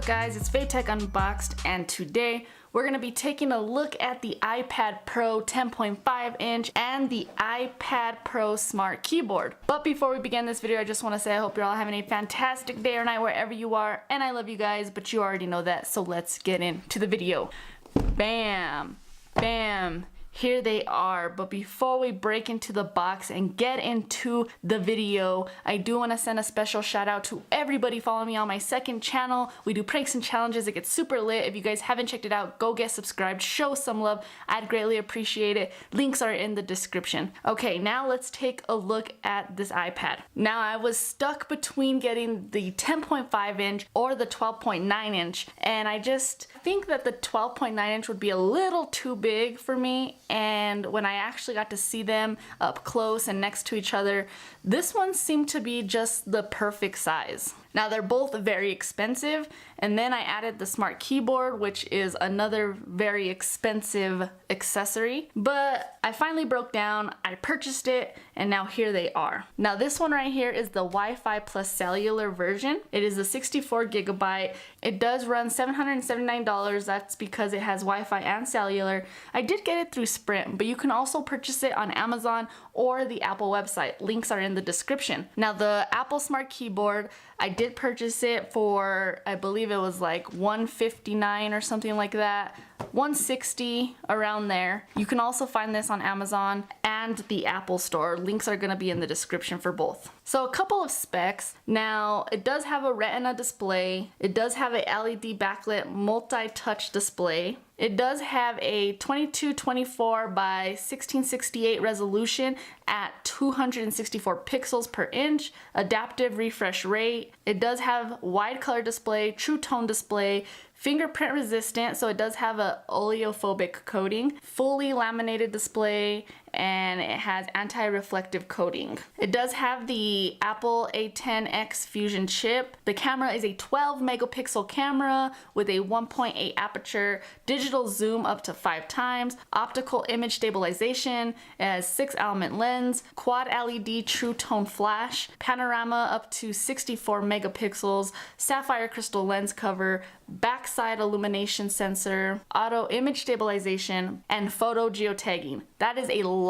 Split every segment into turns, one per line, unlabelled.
up guys, it's Vapetech Unboxed, and today we're going to be taking a look at the iPad Pro 10.5 inch and the iPad Pro Smart Keyboard. But before we begin this video, I just want to say I hope you're all having a fantastic day or night wherever you are, and I love you guys, but you already know that, so let's get into the video. Bam! Bam! Here they are, but before we break into the box and get into the video, I do want to send a special shout out to everybody following me on my second channel. We do pranks and challenges. It gets super lit. If you guys haven't checked it out, go get subscribed, show some love. I'd greatly appreciate it. Links are in the description. Okay, now let's take a look at this iPad. Now I was stuck between getting the 10.5 inch or the 12.9 inch, and I just think that the 12.9 inch would be a little too big for me. And when I actually got to see them up close and next to each other, this one seemed to be just the perfect size. Now they're both very expensive, and then I added the smart keyboard, which is another very expensive accessory, but I finally broke down, I purchased it, and now here they are. Now this one right here is the Wi-Fi plus cellular version. It is a 64 gigabyte. It does run $779. That's because it has Wi-Fi and cellular. I did get it through Sprint, but you can also purchase it on Amazon or the Apple website. Links are in the description. Now the Apple Smart Keyboard, I did purchase it for, I believe it was like $159 or something like that. $160 around there. You can also find this on Amazon and the Apple Store. Links are gonna be in the description for both. So a couple of specs. Now it does have a Retina display. It does have a LED backlit multi-touch display. It does have a 2224 by 1668 resolution at 264 pixels per inch, adaptive refresh rate. It does have wide color display, true tone display, fingerprint resistant, so it does have a oleophobic coating, fully laminated display, and it has anti-reflective coating. It does have the Apple A10X Fusion chip. The camera is a 12 megapixel camera with a 1.8 aperture, digital zoom up to 5 times, optical image stabilization, it has 6 element lens, quad LED true tone flash, panorama up to 64 megapixels, sapphire crystal lens cover, backside illumination sensor, auto image stabilization, and photo geotagging. That is a lot.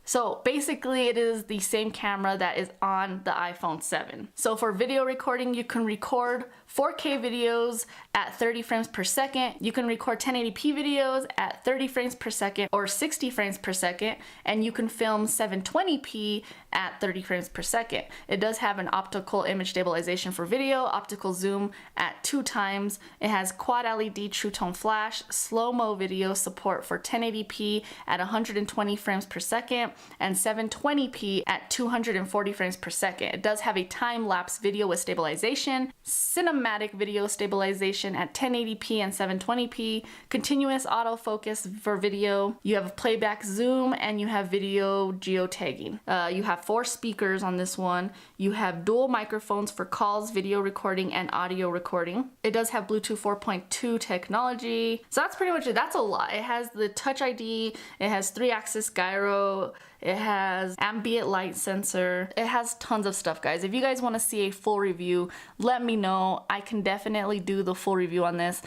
So basically it is the same camera that is on the iPhone 7. So for video recording, you can record 4K videos at 30 frames per second. You can record 1080p videos at 30 frames per second or 60 frames per second, and you can film 720p at 30 frames per second. It does have an optical image stabilization for video, optical zoom at 2 times. It has quad LED true tone flash, slow-mo video support for 1080p at 120 frames per second, and 720p at 240 frames per second. It does have a time-lapse video with stabilization, cinematic video stabilization at 1080p and 720p, continuous autofocus for video. You have playback zoom, and you have video geotagging. You have 4 speakers on this one. You have dual microphones for calls, video recording, and audio recording. It does have Bluetooth 4.2 technology. So that's pretty much it. That's a lot. It has the Touch ID, it has 3-axis gyro, it has ambient light sensor. It has tons of stuff, guys. If you guys want to see a full review, let me know. I can definitely do the full review on this,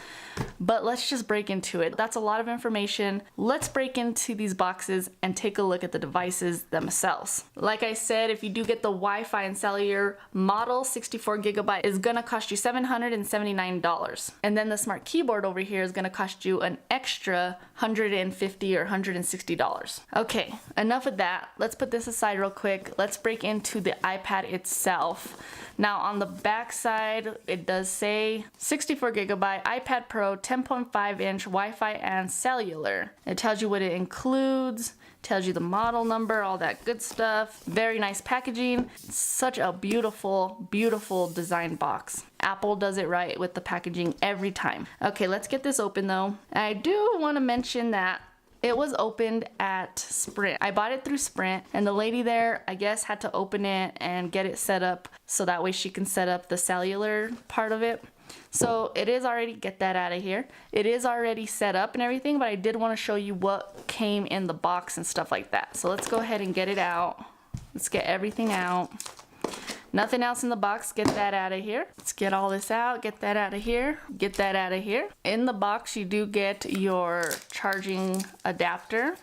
but let's just break into it. That's a lot of information. Let's break into these boxes and take a look at the devices themselves. Like I said, if you do get the Wi-Fi and cellular model, 64 gigabyte is gonna cost you $779. And then the smart keyboard over here is gonna cost you an extra $150 or $160. Okay, enough of that. Let's put this aside real quick. Let's break into the iPad itself. Now on the back side, it does say 64 gigabyte iPad Pro 10.5 inch Wi-Fi and cellular. It tells you what it includes, tells you the model number, all that good stuff. Very nice packaging. Such a beautiful, beautiful design box. Apple does it right with the packaging every time. Okay, let's get this open though. I do want to mention that it was opened at Sprint. I bought it through Sprint, and the lady there, I guess, had to open it and get it set up so that way she can set up the cellular part of it. So it is already, get that out of here. It is already set up and everything, but I did want to show you what came in the box and stuff like that. So let's go ahead and get it out. Let's get everything out. Nothing else in the box. Get that out of here. Let's get all this out. Get that out of here. Get that out of here. In the box, you do get your charging adapter.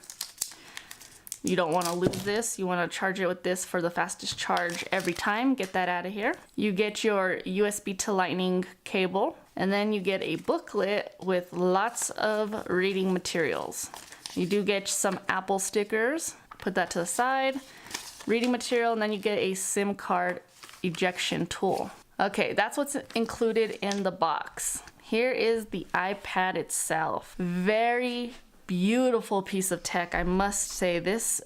You don't want to lose this. You want to charge it with this for the fastest charge every time. Get that out of here. You get your USB to Lightning cable, and then you get a booklet with lots of reading materials. You do get some Apple stickers. Put that to the side. Reading material, and then you get a SIM card ejection tool. Okay, that's what's included in the box. Here is the iPad itself. Very beautiful piece of tech, I must say. This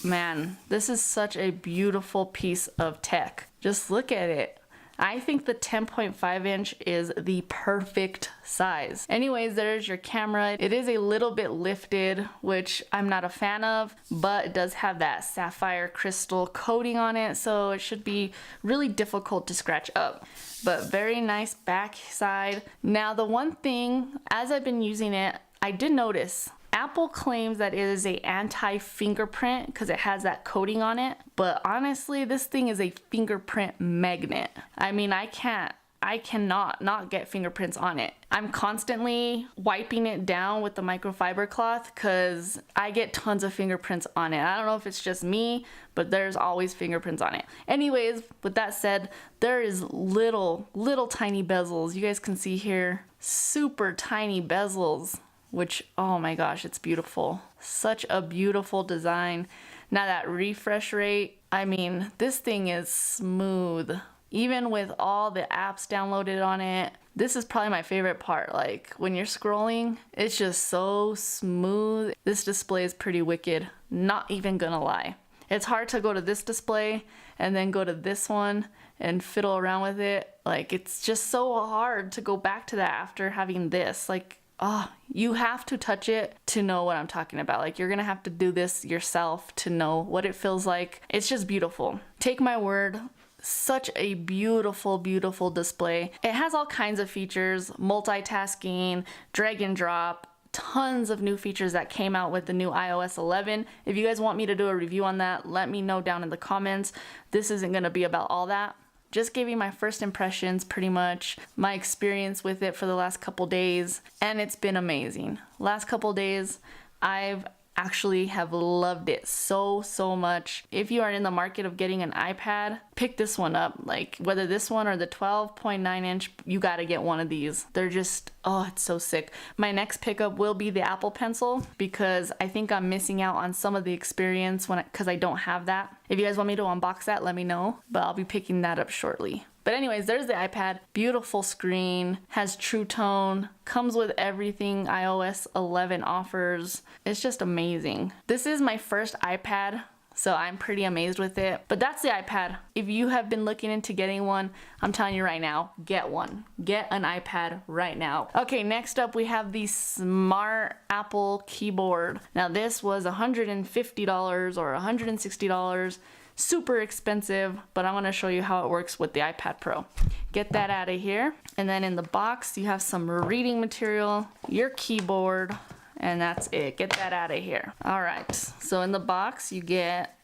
is such a beautiful piece of tech. Just look at it. I think the 10.5 inch is the perfect size. Anyways, there's your camera. It is a little bit lifted, which I'm not a fan of, but it does have that sapphire crystal coating on it, so it should be really difficult to scratch up. But very nice back side. Now, the one thing, as I've been using it, I did notice Apple claims that it is a anti-fingerprint because it has that coating on it, but honestly, this thing is a fingerprint magnet. I mean, I cannot not get fingerprints on it. I'm constantly wiping it down with the microfiber cloth because I get tons of fingerprints on it. I don't know if it's just me, but there's always fingerprints on it. Anyways, with that said, there is little tiny bezels. You guys can see here, super tiny bezels, which, oh my gosh, it's beautiful. Such a beautiful design. Now that refresh rate, I mean, this thing is smooth. Even with all the apps downloaded on it, this is probably my favorite part. Like when you're scrolling, it's just so smooth. This display is pretty wicked, not even gonna lie. It's hard to go to this display and then go to this one and fiddle around with it. Like it's just so hard to go back to that after having this. Like, oh, you have to touch it to know what I'm talking about. Like you're gonna have to do this yourself to know what it feels like. It's just beautiful. Take my word, such a beautiful, beautiful display. It has all kinds of features, multitasking, drag and drop, tons of new features that came out with the new iOS 11. If you guys want me to do a review on that, let me know down in the comments. This isn't gonna be about all that. Just gave you my first impressions, pretty much, my experience with it for the last couple days, and it's been amazing. Last couple days, I've actually have loved it so much. If you are in the market of getting an iPad, pick this one up. Like whether this one or the 12.9 inch, you gotta get one of these. They're just, oh, it's so sick. My next pickup will be the Apple Pencil because I think I'm missing out on some of the experience because I don't have that. If you guys want me to unbox that, let me know, but I'll be picking that up shortly. But anyways, there's the iPad. Beautiful screen, has True Tone, comes with everything iOS 11 offers. It's just amazing. This is my first iPad, so I'm pretty amazed with it. But that's the iPad. If you have been looking into getting one, I'm telling you right now, get one. Get an iPad right now. Okay, next up we have the Smart Apple keyboard. Now this was $150 or $160. Super expensive, but I'm gonna show you how it works with the iPad Pro. Get that out of here. And then in the box, you have some reading material, your keyboard, and that's it. Get that out of here. All right, so in the box, you get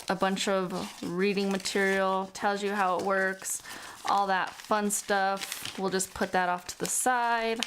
a bunch of reading material, tells you how it works, all that fun stuff. We'll just put that off to the side.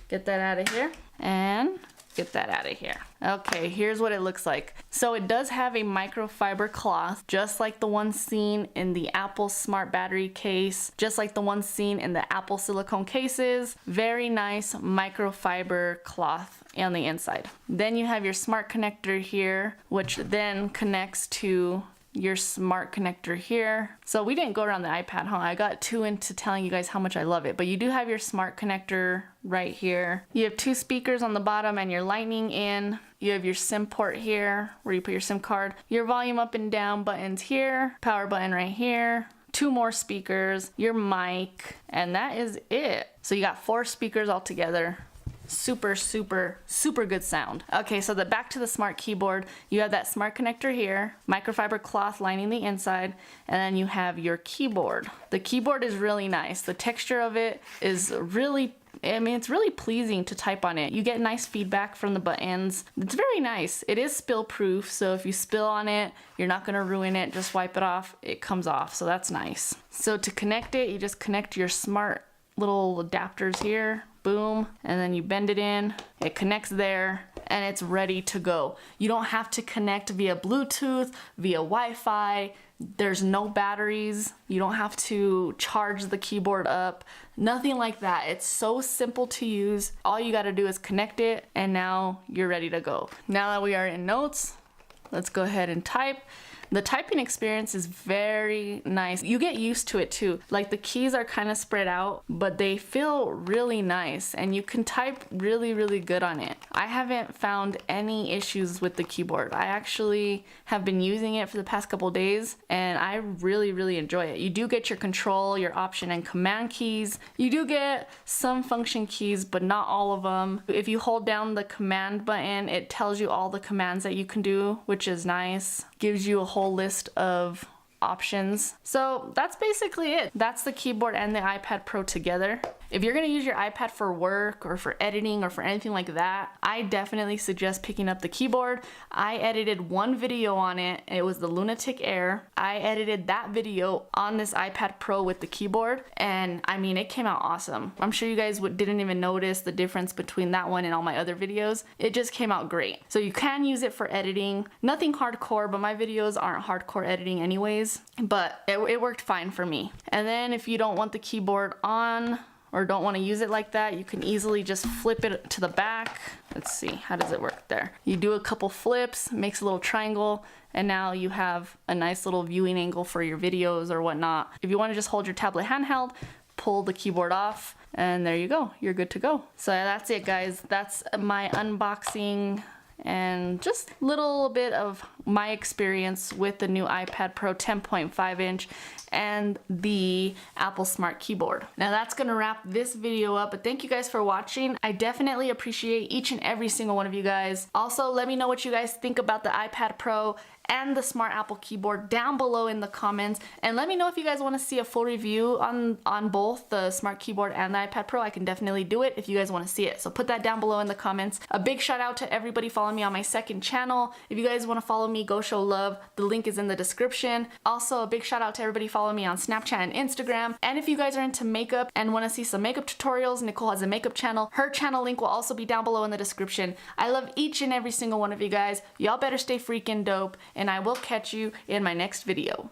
Get that out of here, and get that out of here. Okay, here's what it looks like. So it does have a microfiber cloth, just like the one seen in the Apple Smart Battery case, just like the one seen in the Apple silicone cases. Very nice microfiber cloth on the inside. Then you have your smart connector here, which then connects to your smart connector here. So we didn't go around the iPad, huh? I got too into telling you guys how much I love it, but you do have your smart connector right here. You have two speakers on the bottom and your lightning in. You have your SIM port here where you put your SIM card. Your volume up and down buttons here, power button right here. Two more speakers, your mic, and that is it. So you got 4 speakers all together. Super good sound. Okay, so back to the smart keyboard. You have that smart connector here, microfiber cloth lining the inside, and then you have your keyboard. The keyboard is really nice. The texture of it is really I mean, it's really pleasing to type on it. You get nice feedback from the buttons. It's very nice. It is spill proof, so if you spill on it, you're not gonna ruin it. Just wipe it off, it comes off, so that's nice. So to connect it, you just connect your smart little adapters here, boom, and then you bend it in, it connects there, and it's ready to go. You don't have to connect via Bluetooth, via Wi-Fi. There's no batteries. You don't have to charge the keyboard up. Nothing like that. It's so simple to use. All you gotta do is connect it, and now you're ready to go. Now that we are in notes, let's go ahead and type. The typing experience is very nice. You get used to it too. Like the keys are kind of spread out, but they feel really nice and you can type really, really good on it. I haven't found any issues with the keyboard. I actually have been using it for the past couple days and I really, really enjoy it. You do get your control, your option and command keys. You do get some function keys, but not all of them. If you hold down the command button, it tells you all the commands that you can do, which is nice. Gives you a whole list of options. So that's basically it. That's the keyboard and the iPad Pro together. If you're gonna use your iPad for work or for editing or for anything like that, I definitely suggest picking up the keyboard. I edited one video on it. It was the Lunatic Air. I edited that video on this iPad Pro with the keyboard, and I mean, it came out awesome. I'm sure you guys didn't even notice the difference between that one and all my other videos. It just came out great. So you can use it for editing. Nothing hardcore, but my videos aren't hardcore editing anyways, but it worked fine for me. And then if you don't want the keyboard on, or don't want to use it like that, you can easily just flip it to the back. Let's see, how does it work there? You do a couple flips, makes a little triangle, and now you have a nice little viewing angle for your videos or whatnot. If you want to just hold your tablet handheld, pull the keyboard off, and there you go, you're good to go. So that's it, guys. That's my unboxing and just a little bit of my experience with the new iPad Pro 10.5 inch and the Apple Smart Keyboard. Now that's gonna wrap this video up, but thank you guys for watching. I definitely appreciate each and every single one of you guys. Also, let me know what you guys think about the iPad Pro and the Smart Apple Keyboard down below in the comments, and let me know if you guys want to see a full review on both the Smart Keyboard and the iPad Pro. I can definitely do it if you guys want to see it, so put that down below in the comments. A big shout out to everybody following me on my second channel. If you guys want to follow me, go show love. The link is in the description. Also, a big shout out to everybody following me on Snapchat and Instagram. And if you guys are into makeup and want to see some makeup tutorials, Nicole has a makeup channel. Her channel link will also be down below in the description. I love each and every single one of you guys. Y'all better stay freaking dope, and I will catch you in my next video.